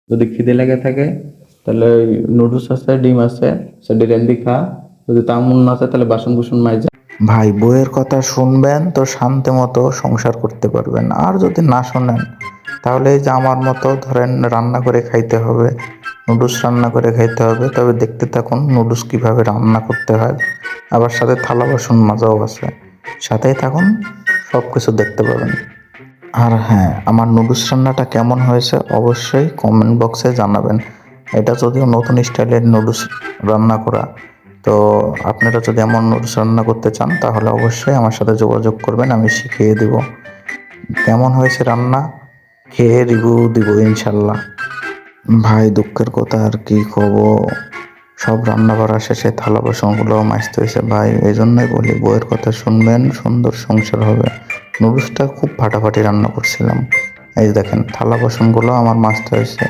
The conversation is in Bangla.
যদি খিদে লেগে থাকে তাহলে ওই নুডলস আছে, ডিম আছে, সেটি রেন্দি খা। যদি তা মন না আছে তাহলে বাসন কুসন মাইজা। ভাই বইয়ের কথা শুনবেন তো শান্তি মতো সংসার করতে পারবেন, আর যদি না শোনেন তাহলে এই যে আমার মতো ধরেন রান্না করে খাইতে হবে, নুডলস রান্না করে খাইতে হবে। তবে দেখতে থাকুন নুডলস কিভাবে রান্না করতে হয়, আবার সাথে থালা বাসন মাজাও আছে, সাথেই থাকুন, সব কিছু দেখতে পাবেন। আর হ্যাঁ, আমার নুডলস রান্নাটা কেমন হয়েছে অবশ্যই কমেন্ট বক্সে জানাবেন। এটা যদিও নতুন স্টাইলের নুডলস রান্না করা, তো আপনারা যদি এমন নুডলস রান্না করতে চান তাহলে অবশ্যই আমার সাথে যোগাযোগ করবেন, আমি শিখিয়ে দিব। কেমন হয়েছে রান্না খেয়ে রিভিউ দিব ইনশাল্লাহ। ভাই দুঃখের কথা আর কি কব, সব রান্না করা শেষে থালা বাসনগুলো মাজতে হয়েছে ভাই। এই জন্যই বলি বইয়ের কথা শুনবেন, সুন্দর সংসার হবে। নুডলসটা খুব ফাটাফাটি রান্না করছিলাম, এই দেখেন থালা বাসনগুলো আমার মাজতে হয়েছে।